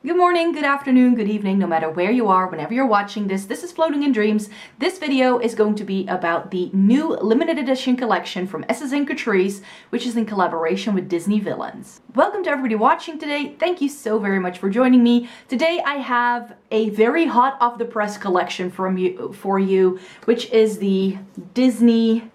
Good morning, good afternoon, good evening, no matter where you are, whenever you're watching this. This is Floating in Dreams. This video is going to be about the new limited edition collection from Essence and Catrice, which is in collaboration with Disney Villains. Welcome to everybody watching today. Thank you so very much for joining me. Today I have a very hot off the press collection for you, which is the Disney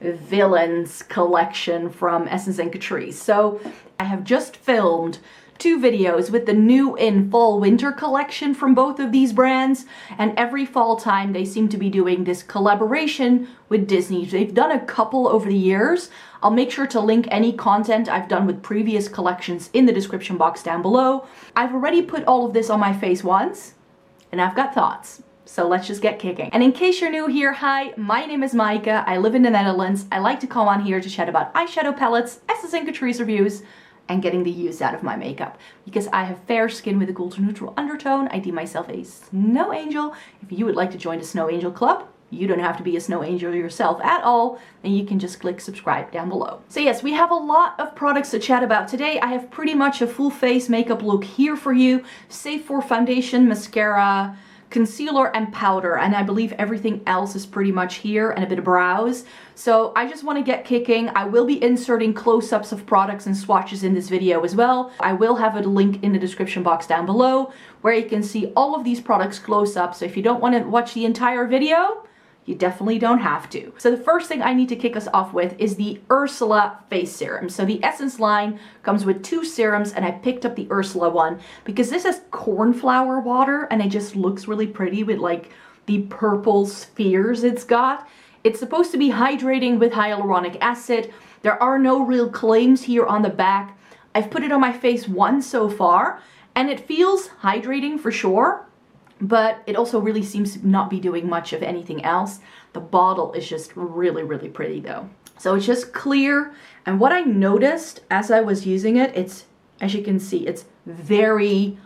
Villains collection from Essence and Catrice. So I have just filmed two videos with the new in fall winter collection from both of these brands, and every fall time they seem to be doing this collaboration with Disney. They've done a couple over the years. I'll make sure to link any content I've done with previous collections in the description box down below. I've already put all of this on my face once and I've got thoughts. So let's just get kicking. And in case you're new here, hi, my name is Maaike. I live in the Netherlands. I like to come on here to chat about eyeshadow palettes, Essence and Catrice reviews, and getting the use out of my makeup. Because I have fair skin with a cool to neutral undertone, I deem myself a snow angel. If you would like to join the Snow Angel Club, you don't have to be a snow angel yourself at all, and you can just click subscribe down below. So yes, we have a lot of products to chat about today. I have pretty much a full face makeup look here for you, save for foundation, mascara, concealer, and powder, and I believe everything else is pretty much here, and a bit of brows. So I just want to get kicking. I will be inserting close-ups of products and swatches in this video as well. I will have a link in the description box down below where you can see all of these products close up. So if you don't want to watch the entire video, you definitely don't have to. So the first thing I need to kick us off with is the Ursula face serum. So the Essence line comes with two serums, and I picked up the Ursula one because this has cornflower water and it just looks really pretty with like the purple spheres it's got. It's supposed to be hydrating with hyaluronic acid. There are no real claims here on the back. I've put it on my face once so far and it feels hydrating for sure, but it also really seems to not be doing much of anything else. The bottle is just really, really pretty though. So it's just clear. And what I noticed as I was using it, it's, as you can see, it's very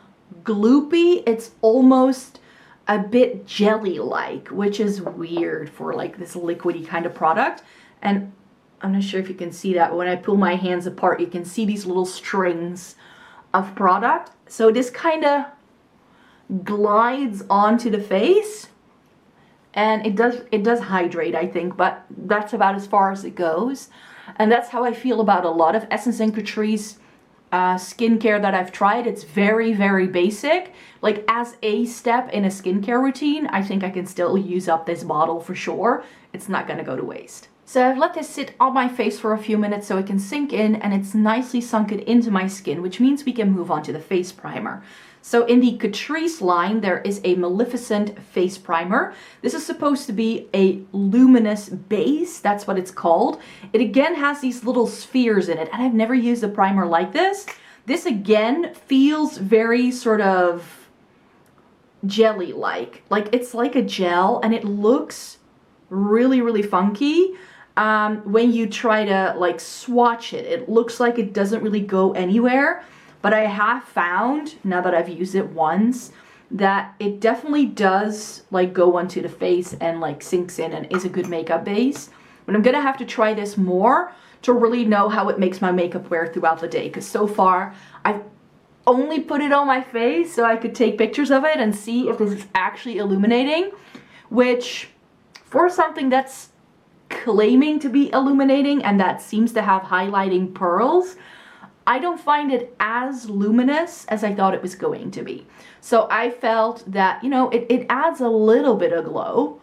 gloopy. It's almost a bit jelly-like, which is weird for like this liquidy kind of product. And I'm not sure if you can see that. When I pull my hands apart, you can see these little strings of product. So this kind of glides onto the face, and it does hydrate, I think, but that's about as far as it goes. And that's how I feel about a lot of Essence and Catrice skincare that I've tried. It's very, very basic. Like as a step in a skincare routine, I think I can still use up this bottle for sure. It's not gonna go to waste. So I've let this sit on my face for a few minutes so it can sink in, and it's nicely sunken into my skin, which means we can move on to the face primer. So in the Catrice line, there is a Malificent face primer. This is supposed to be a luminous base. That's what it's called. It again has these little spheres in it, and I've never used a primer like this. This again feels very sort of jelly-like. Like it's like a gel, and it looks really, really funky. When you try to like swatch it, it looks like it doesn't really go anywhere. But I have found, now that I've used it once, that it definitely does like go onto the face and like sinks in and is a good makeup base. But I'm gonna have to try this more to really know how it makes my makeup wear throughout the day. Because so far, I've only put it on my face so I could take pictures of it and see if this is actually illuminating. Which, for something that's claiming to be illuminating and that seems to have highlighting pearls, I don't find it as luminous as I thought it was going to be. So I felt that, you know, it adds a little bit of glow,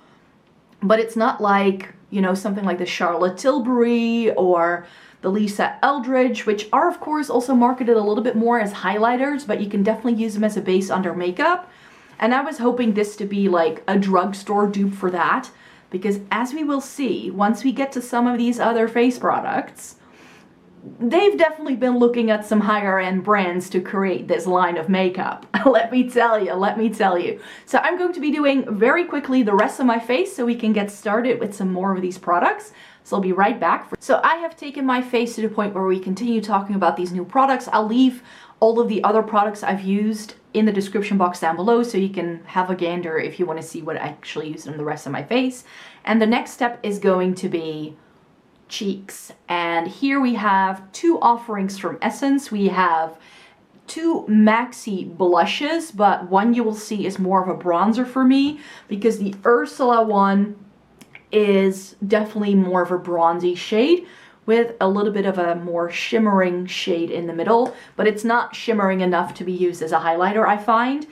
but it's not like, you know, something like the Charlotte Tilbury or the Lisa Eldridge, which are of course also marketed a little bit more as highlighters, but you can definitely use them as a base under makeup. And I was hoping this to be like a drugstore dupe for that, because as we will see, once we get to some of these other face products, they've definitely been looking at some higher end brands to create this line of makeup. Let me tell you. So I'm going to be doing very quickly the rest of my face so we can get started with some more of these products. So I'll be right back. So I have taken my face to the point where we continue talking about these new products. I'll leave all of the other products I've used in the description box down below so you can have a gander if you want to see what I actually used on the rest of my face. And the next step is going to be cheeks, and here we have two offerings from Essence. We have two maxi blushes, but one you will see is more of a bronzer for me because the Ursula one is definitely more of a bronzy shade with a little bit of a more shimmering shade in the middle, but it's not shimmering enough to be used as a highlighter, I find.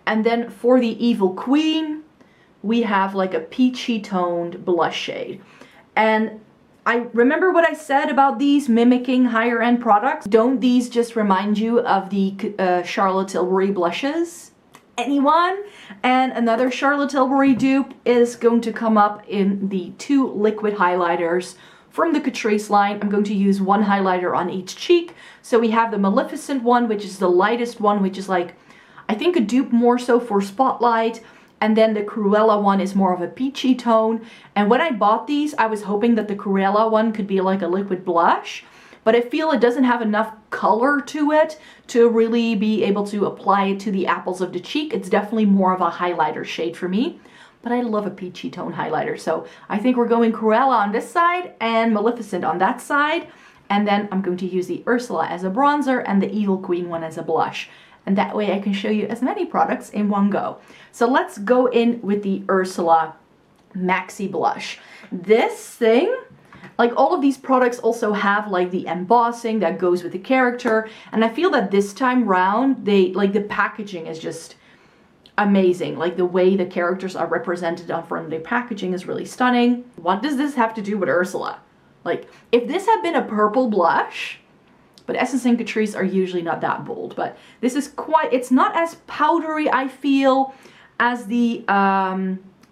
And then for the Evil Queen, we have like a peachy toned blush shade. And I remember what I said about these mimicking higher end products. Don't these just remind you of the Charlotte Tilbury blushes? Anyone? And another Charlotte Tilbury dupe is going to come up in the two liquid highlighters from the Catrice line. I'm going to use one highlighter on each cheek. So we have the Maleficent one, which is the lightest one, which is like, I think a dupe more so for Spotlight. And then the Cruella one is more of a peachy tone. And when I bought these, I was hoping that the Cruella one could be like a liquid blush. But I feel it doesn't have enough color to it to really be able to apply it to the apples of the cheek. It's definitely more of a highlighter shade for me. But I love a peachy tone highlighter. So I think we're going Cruella on this side and Maleficent on that side. And then I'm going to use the Ursula as a bronzer and the Evil Queen one as a blush. And that way I can show you as many products in one go. So let's go in with the Ursula Maxi Blush. This thing, like all of these products also have like the embossing that goes with the character. And I feel that this time round, the packaging is just amazing. Like the way the characters are represented on front of the packaging is really stunning. What does this have to do with Ursula? Like if this had been a purple blush, but Essence and Catrice are usually not that bold, but this is quite, it's not as powdery, I feel, as the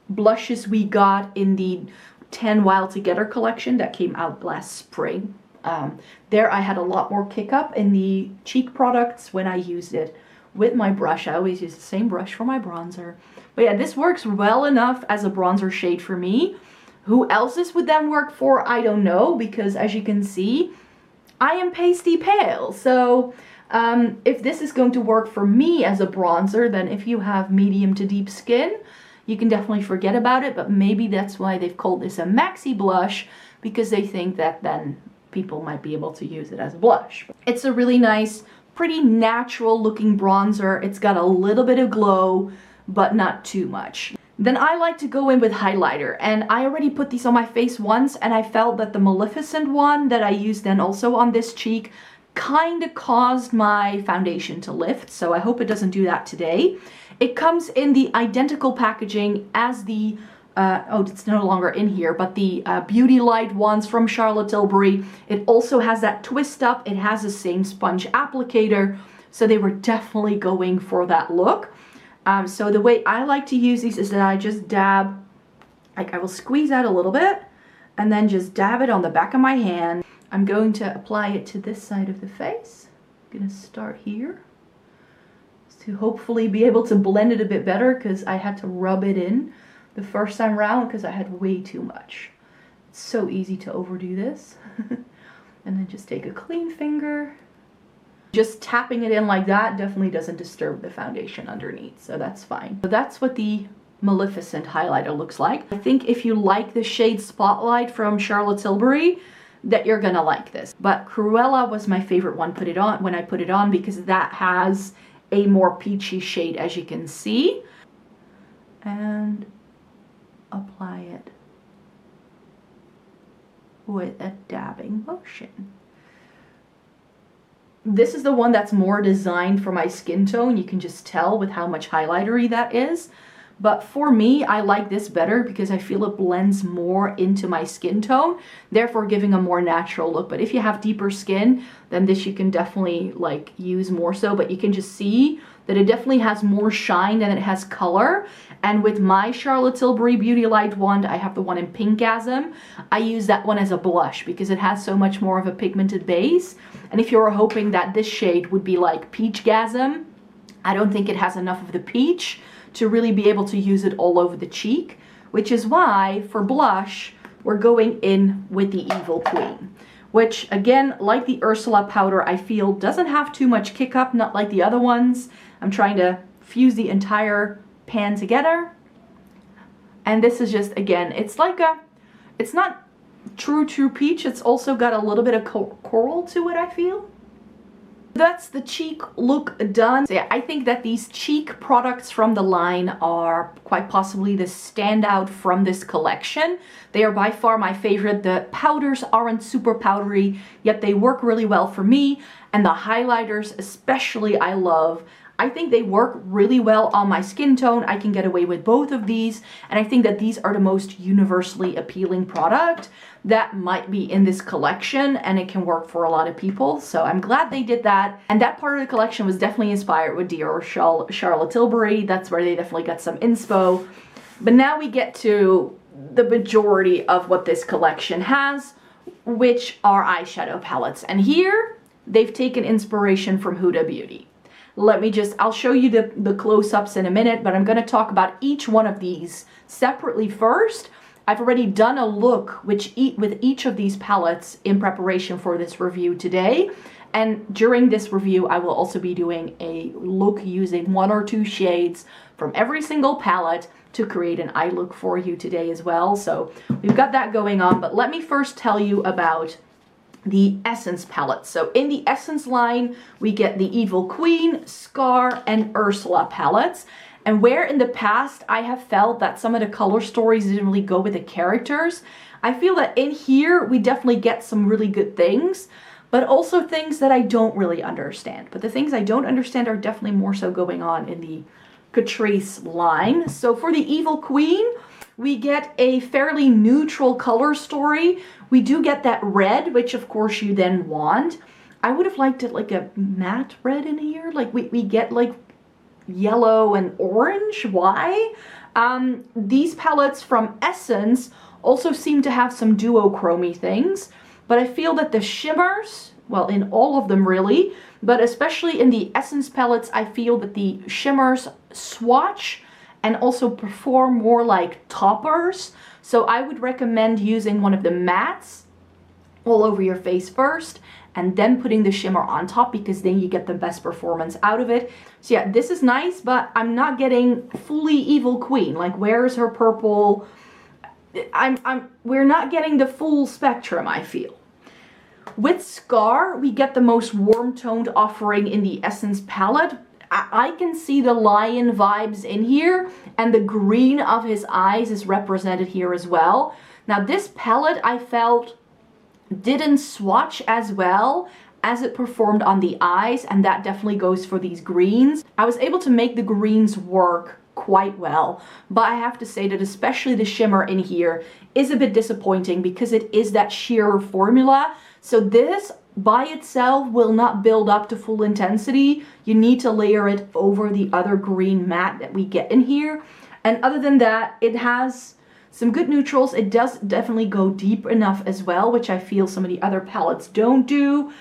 blushes we got in the 10 Wild Together collection that came out last spring. There I had a lot more kick up in the cheek products when I used it with my brush. I always use the same brush for my bronzer. But yeah, this works well enough as a bronzer shade for me. Who else this would then work for, I don't know, because as you can see, I am pasty pale. So if this is going to work for me as a bronzer, then if you have medium to deep skin, you can definitely forget about it. But maybe that's why they've called this a maxi blush, because they think that then people might be able to use it as a blush. It's a really nice, pretty natural looking bronzer. It's got a little bit of glow, but not too much. Then I like to go in with highlighter, and I already put these on my face once, and I felt that the Maleficent one that I used then also on this cheek kind of caused my foundation to lift, so I hope it doesn't do that today. It comes in the identical packaging as the, oh, it's no longer in here, but the Beauty Light ones from Charlotte Tilbury. It also has that twist up, it has the same sponge applicator, so they were definitely going for that look. So the way I like to use these is that I just dab, like I will squeeze out a little bit and then just dab it on the back of my hand. I'm going to apply it to this side of the face. I'm going to start here to hopefully be able to blend it a bit better, because I had to rub it in the first time around because I had way too much. It's so easy to overdo this. And then just take a clean finger. Just tapping it in like that definitely doesn't disturb the foundation underneath, so that's fine. So that's what the Maleficent highlighter looks like. I think if you like the shade Spotlight from Charlotte Tilbury, that you're gonna like this. But Cruella was my favorite one when I put it on, because that has a more peachy shade, as you can see. And apply it with a dabbing motion. This is the one that's more designed for my skin tone. You can just tell with how much highlightery that is. But for me, I like this better because I feel it blends more into my skin tone, therefore giving a more natural look. But if you have deeper skin, then this you can definitely like use more so. But you can just see that it definitely has more shine than it has color. And with my Charlotte Tilbury Beauty Light wand, I have the one in Pinkasm. I use that one as a blush because it has so much more of a pigmented base. And if you're hoping that this shade would be like Peachgasm, I don't think it has enough of the peach to really be able to use it all over the cheek, which is why for blush, we're going in with the Evil Queen, which again, like the Ursula powder, I feel doesn't have too much kick up, not like the other ones. I'm trying to fuse the entire pan together. And this is just, again, it's like a, it's not true peach, it's also got a little bit of coral to it, I feel. That's the cheek look done. So yeah, I think that these cheek products from the line are quite possibly the standout from this collection. They are by far my favorite. The powders aren't super powdery, yet they work really well for me. And the highlighters especially I love. I think they work really well on my skin tone. I can get away with both of these. And I think that these are the most universally appealing product that might be in this collection, and it can work for a lot of people. So I'm glad they did that. And that part of the collection was definitely inspired with Dior Charlotte Tilbury. That's where they definitely got some inspo. But now we get to the majority of what this collection has, which are eyeshadow palettes. And here they've taken inspiration from Huda Beauty. I'll show you the close-ups in a minute, but I'm going to talk about each one of these separately first. I've already done a look with each of these palettes in preparation for this review today. And during this review, I will also be doing a look using 1 or 2 shades from every single palette to create an eye look for you today as well. So we've got that going on, but let me first tell you about the Essence palette. So in the Essence line, we get the Evil Queen, Scar, and Ursula palettes. And where in the past I have felt that some of the color stories didn't really go with the characters, I feel that in here we definitely get some really good things, but also things that I don't really understand. But the things I don't understand are definitely more so going on in the Catrice line. So for the Evil Queen, we get a fairly neutral color story. We do get that red, which of course you then want. I would have liked it like a matte red in here. Like we get like yellow and orange. Why? These palettes from Essence also seem to have some duochromy things, but I feel that the shimmers, well, in all of them really, but especially in the Essence palettes, I feel that the shimmers swatch and also perform more like toppers. So I would recommend using one of the mattes all over your face first and then putting the shimmer on top, because then you get the best performance out of it. So yeah, this is nice, but I'm not getting fully Evil Queen. Like, where's her purple? We're not getting the full spectrum, I feel. With Scar, we get the most warm toned offering in the Essence palette. I can see the lion vibes in here, and the green of his eyes is represented here as well. Now this palette, I felt, didn't swatch as well as it performed on the eyes, and that definitely goes for these greens. I was able to make the greens work quite well, but I have to say that especially the shimmer in here is a bit disappointing because it is that sheer formula. So this by itself will not build up to full intensity. You need to layer it over the other green matte that we get in here. And other than that, it has some good neutrals. It does definitely go deep enough as well, which I feel some of the other palettes don't do,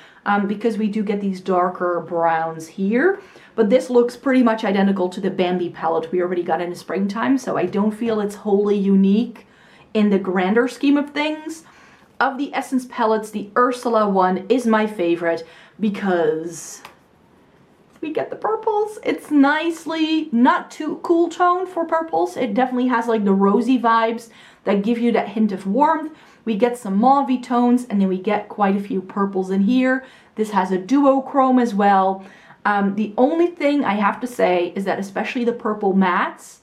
because we do get these darker browns here. But this looks pretty much identical to the Bambi palette we already got in the springtime, so I don't feel it's wholly unique in the grander scheme of things. Of the Essence palettes, the Ursula one is my favorite because we get the purples. It's nicely, not too cool tone for purples. It definitely has like the rosy vibes that give you that hint of warmth. We get some mauve tones, and then we get quite a few purples in here. This has a duochrome as well. The only thing I have to say is that especially the purple mattes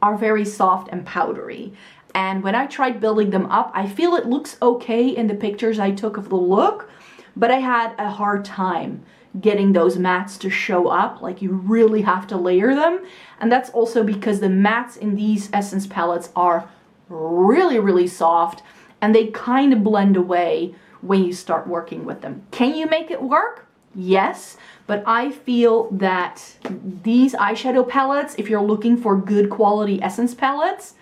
are very soft and powdery. And when I tried building them up, I feel it looks okay in the pictures I took of the look, but I had a hard time getting those mattes to show up. Like, you really have to layer them. And that's also because the mattes in these Essence palettes are really, really soft, and they kind of blend away when you start working with them. Can you make it work? Yes, but I feel that these eyeshadow palettes, if you're looking for good quality Essence palettes,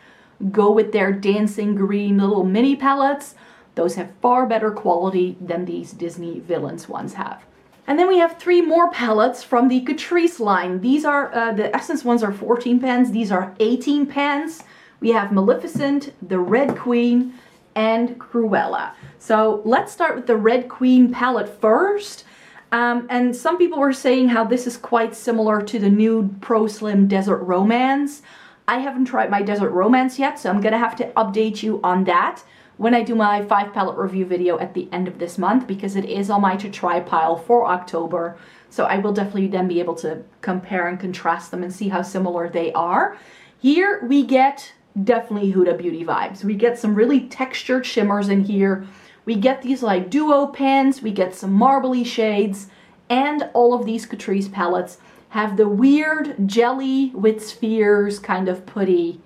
go with their dancing green little mini palettes. Those have far better quality than these Disney Villains ones have. And then we have 3 more palettes from the Catrice line. These are, the Essence ones are 14 pans. These are 18 pans. We have Maleficent, the Red Queen, and Cruella. So let's start with the Red Queen palette first. And some people were saying how this is quite similar to the new Pro Slim Desert Romance. I haven't tried my Desert Romance yet, so I'm gonna have to update you on that. when I do my 5 palette review video at the end of this month, because it is on my to try pile for October. So I will definitely then be able to compare and contrast them and see how similar they are. Here we get definitely Huda Beauty vibes. We get some really textured shimmers in here. We get these like duo pans, we get some marbly shades, and all of these Catrice palettes have the weird jelly with spheres kind of putty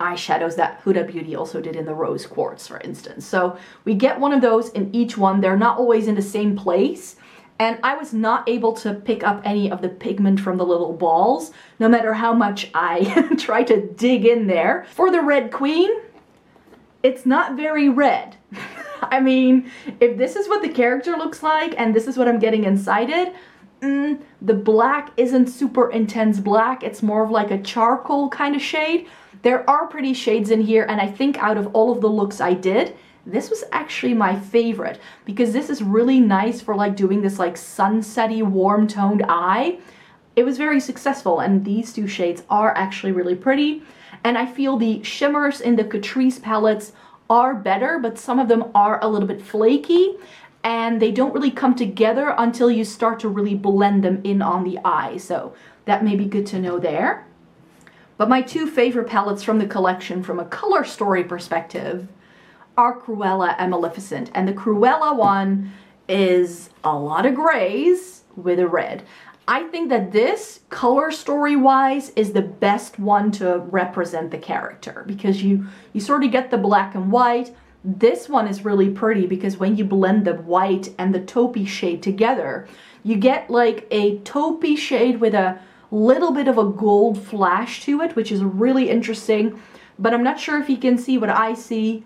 eyeshadows that Huda Beauty also did in the rose quartz, for instance. So we get one of those in each one. They're not always in the same place. And I was not able to pick up any of the pigment from the little balls, no matter how much I try to dig in there. For the Red Queen, it's not very red. I mean, if this is what the character looks like and this is what I'm getting inside it, the black isn't super intense black. It's more of like a charcoal kind of shade. There are pretty shades in here, and I think out of all of the looks I did, this was actually my favorite, because this is really nice for like doing this like sunsetty warm toned eye. It was very successful, and these two shades are actually really pretty. And I feel the shimmers in the Catrice palettes are better, but some of them are a little bit flaky, and they don't really come together until you start to really blend them in on the eye. So that may be good to know there. But my two favorite palettes from the collection from a color story perspective are Cruella and Malificent. And the Cruella one is a lot of grays with a red. I think that this, color story wise, is the best one to represent the character, because you sort of get the black and white. This one is really pretty because when you blend the white and the taupey shade together, you get like a taupey shade with a little bit of a gold flash to it, which is really interesting. But I'm not sure if you can see what I see.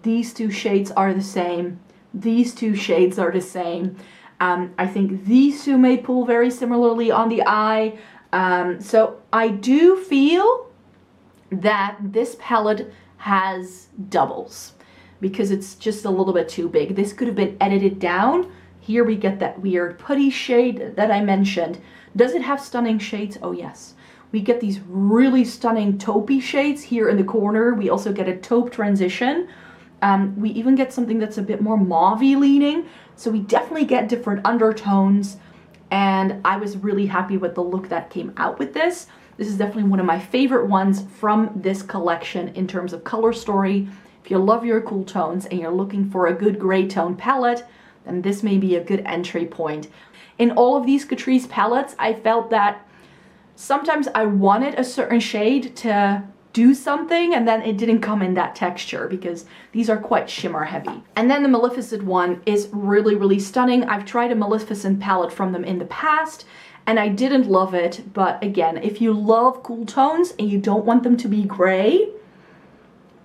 These two shades are the same. These two shades are the same. I think these two may pull very similarly on the eye. So I do feel that this palette has doubles because it's just a little bit too big. This could have been edited down. Here we get that weird putty shade that I mentioned. Does it have stunning shades? Oh yes. We get these really stunning taupey shades here in the corner. We also get a taupe transition. We even get something that's a bit more mauve-y leaning. So we definitely get different undertones. And I was really happy with the look that came out with this. This is definitely one of my favorite ones from this collection in terms of color story. If you love your cool tones and you're looking for a good gray tone palette, then this may be a good entry point. In all of these Catrice palettes, I felt that sometimes I wanted a certain shade to do something and then it didn't come in that texture because these are quite shimmer heavy. And then the Maleficent one is really, really stunning. I've tried a Maleficent palette from them in the past and I didn't love it. But again, if you love cool tones and you don't want them to be gray,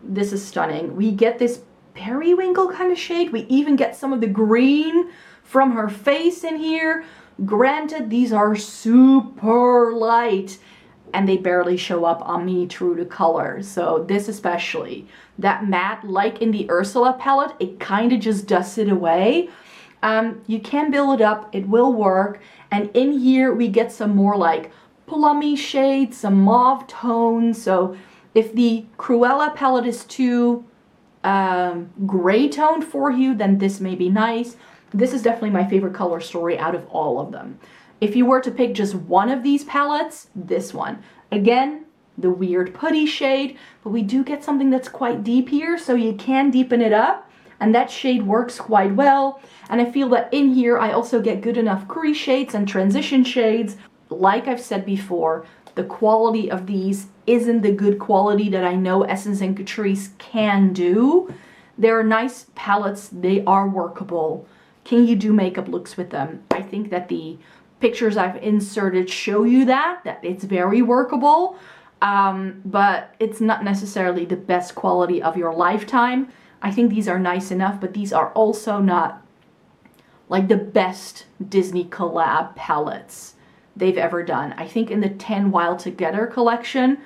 this is stunning. We get this periwinkle kind of shade. We even get some of the green from her face in here. Granted, these are super light and they barely show up on me true to color. So this especially, that matte, like in the Ursula palette, it kind of just dusts it away. You can build it up, it will work. And in here we get some more like plummy shades, some mauve tones. So if the Cruella palette is too gray toned for you, then this may be nice. This is definitely my favorite color story out of all of them. If you were to pick just one of these palettes, this one. Again, the weird putty shade, but we do get something that's quite deep here, so you can deepen it up, and that shade works quite well. And I feel that in here I also get good enough crease shades and transition shades. Like I've said before, the quality of these isn't the good quality that I know Essence and Catrice can do. They're nice palettes, they are workable. Can you do makeup looks with them? I think that the pictures I've inserted show you that it's very workable, but it's not necessarily the best quality of your lifetime. I think these are nice enough, but these are also not like the best Disney collab palettes they've ever done. I think in the 10 Wild Together collection,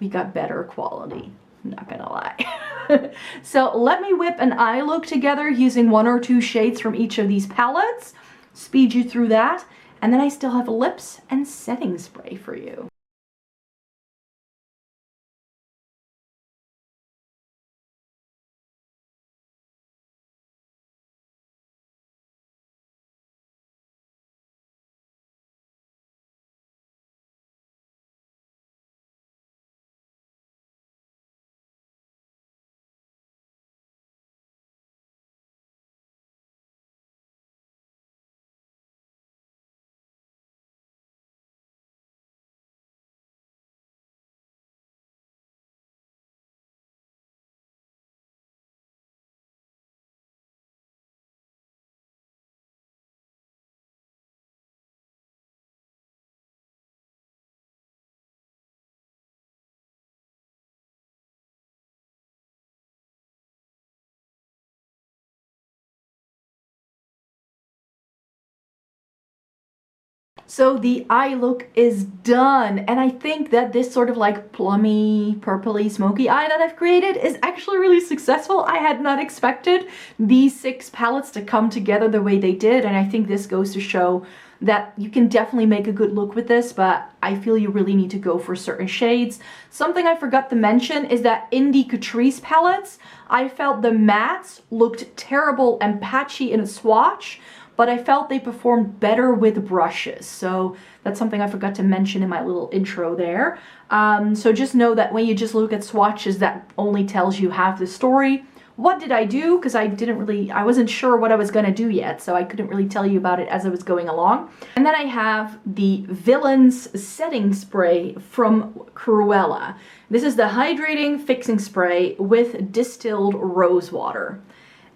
we got better quality. I'm not gonna lie. So let me whip an eye look together using 1 or 2 shades from each of these palettes, speed you through that, and then I still have lips and setting spray for you. So the eye look is done, and I think that this sort of like plummy, purpley, smoky eye that I've created is actually really successful. I had not expected these 6 palettes to come together the way they did, and I think this goes to show that you can definitely make a good look with this, but I feel you really need to go for certain shades. Something I forgot to mention is that in the Catrice palettes, I felt the mattes looked terrible and patchy in a swatch, but I felt they performed better with brushes. So that's something I forgot to mention in my little intro there. So just know that when you just look at swatches, that only tells you half the story. What did I do? Because I wasn't sure what I was gonna do yet, so I couldn't really tell you about it as I was going along. And then I have the Villains Setting Spray from Cruella. This is the Hydrating Fixing Spray with distilled rose water.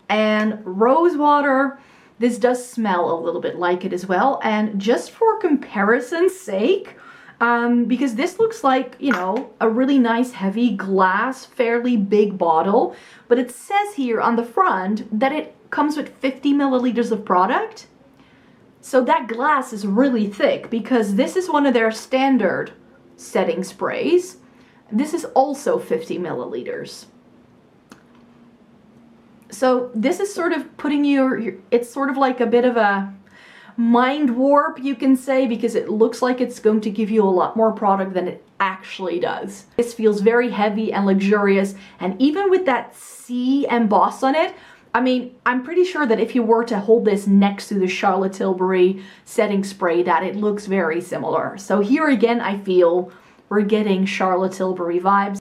And rose water, this does smell a little bit like it as well. And just for comparison's sake, because this looks like, you know, a really nice heavy glass, fairly big bottle, but it says here on the front that it comes with 50 milliliters of product. So that glass is really thick because this is one of their standard setting sprays. This is also 50 milliliters. So this is sort of putting it's sort of like a bit of a mind warp, you can say, because it looks like it's going to give you a lot more product than it actually does. This feels very heavy and luxurious, and even with that C emboss on it, I mean, I'm pretty sure that if you were to hold this next to the Charlotte Tilbury setting spray, that it looks very similar. So here again, I feel we're getting Charlotte Tilbury vibes.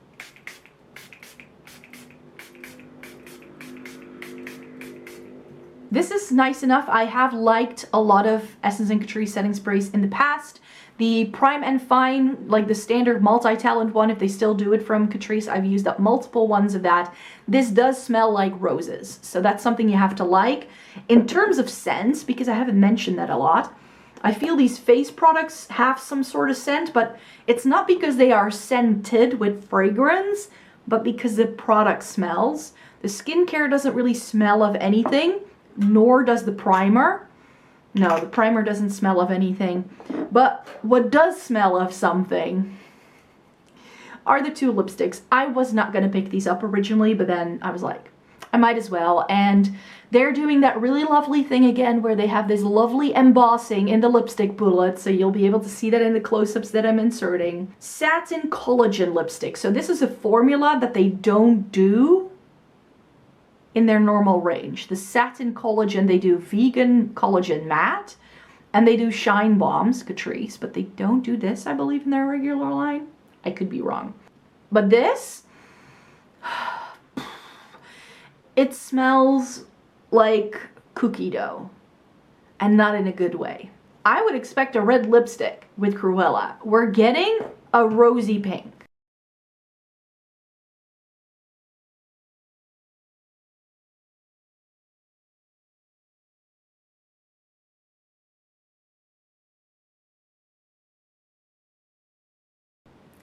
This is nice enough. I have liked a lot of Essence and Catrice setting sprays in the past. The Prime and Fine, like the standard multi-talent one, if they still do it from Catrice, I've used up multiple ones of that. This does smell like roses, so that's something you have to like. In terms of scents, because I haven't mentioned that a lot, I feel these face products have some sort of scent, but it's not because they are scented with fragrance, but because the product smells. The skincare doesn't really smell of anything, nor does the primer. No, the primer doesn't smell of anything. But what does smell of something are the 2 lipsticks. I was not going to pick these up originally, but then I was like, I might as well. And they're doing that really lovely thing again where they have this lovely embossing in the lipstick bullet, so you'll be able to see that in the close-ups that I'm inserting. Satin Collagen lipstick. So this is a formula that they don't do in their normal range. The Satin Collagen, they do Vegan Collagen Matte, and they do Shine Bombs, Catrice, but they don't do this, I believe, in their regular line. I could be wrong. But this, it smells like cookie dough, and not in a good way. I would expect a red lipstick with Cruella. We're getting a rosy pink.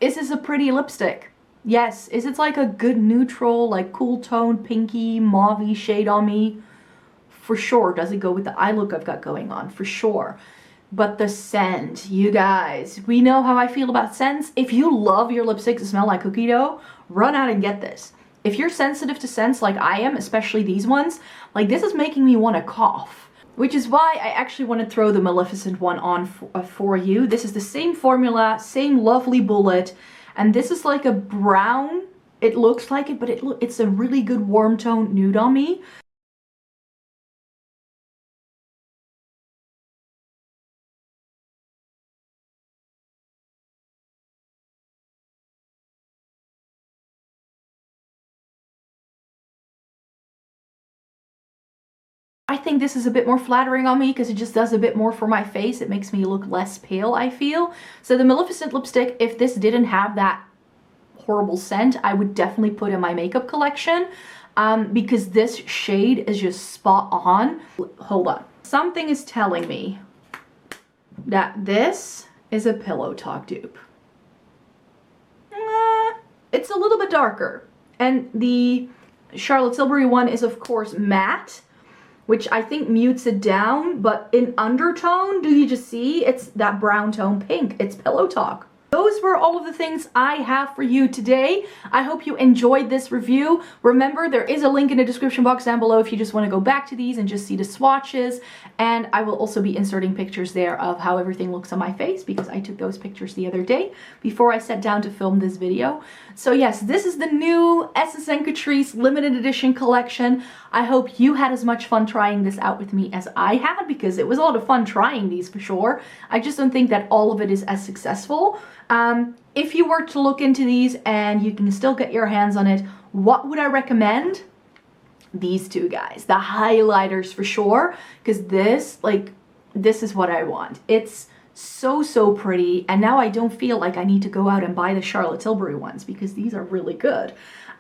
Is this a pretty lipstick? Yes. Is it like a good neutral, like cool tone, pinky, mauve-y shade on me? For sure. Does it go with the eye look I've got going on? For sure. But the scent, you guys, we know how I feel about scents. If you love your lipsticks to smell like cookie dough, run out and get this. If you're sensitive to scents like I am, especially these ones, like this is making me want to cough. Which is why I actually want to throw the Maleficent one on for you. This is the same formula, same lovely bullet, and this is like a brown. It looks like it, but it's a really good warm tone nude on me. I think this is a bit more flattering on me because it just does a bit more for my face. It makes me look less pale, I feel. So the Maleficent lipstick, if this didn't have that horrible scent, I would definitely put in my makeup collection because this shade is just spot on. Hold on. Something is telling me that this is a Pillow Talk dupe. It's a little bit darker. And the Charlotte Tilbury one is, of course, matte. which I think mutes it down, but in undertone, do you just see? It's that brown tone pink. It's Pillow Talk. Those were all of the things I have for you today. I hope you enjoyed this review. Remember, there is a link in the description box down below if you just want to go back to these and just see the swatches. And I will also be inserting pictures there of how everything looks on my face, because I took those pictures the other day before I sat down to film this video. So yes, this is the new SSN Catrice limited edition collection. I hope you had as much fun trying this out with me as I had, because it was a lot of fun trying these for sure. I just don't think that all of it is as successful. If you were to look into these and you can still get your hands on it, what would I recommend? These two guys, the highlighters for sure, because this is what I want. It's so pretty, and now I don't feel like I need to go out and buy the Charlotte Tilbury ones, because these are really good.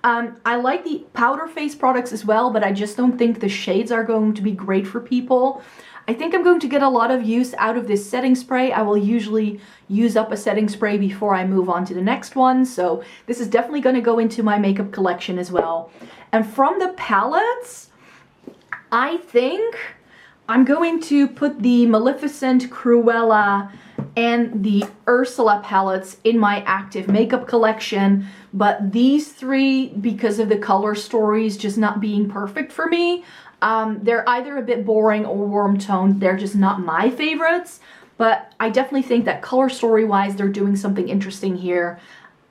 I like the powder face products as well, but I just don't think the shades are going to be great for people. I think I'm going to get a lot of use out of this setting spray. I will usually use up a setting spray before I move on to the next one, so this is definitely going to go into my makeup collection as well. And from the palettes, I think I'm going to put the Maleficent, Cruella, and the Ursula palettes in my active makeup collection, but these three, because of the color stories just not being perfect for me, they're either a bit boring or warm toned. They're just not my favorites, but I definitely think that color story wise they're doing something interesting here.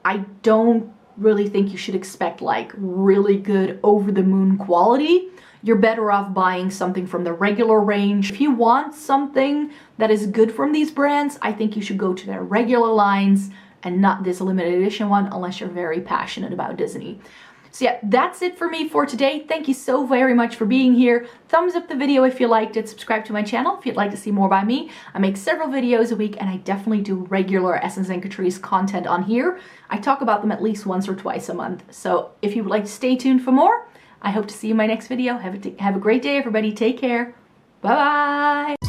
I don't really think you should expect like really good over the moon quality. You're better off buying something from the regular range. If you want something that is good from these brands, I think you should go to their regular lines and not this limited edition one, unless you're very passionate about Disney. So yeah, that's it for me for today. Thank you so very much for being here. Thumbs up the video if you liked it. Subscribe to my channel if you'd like to see more by me. I make several videos a week, and I definitely do regular SSN Catrice content on here. I talk about them at least once or twice a month. So if you would like to stay tuned for more, I hope to see you in my next video. Have a great day, everybody. Take care. Bye-bye.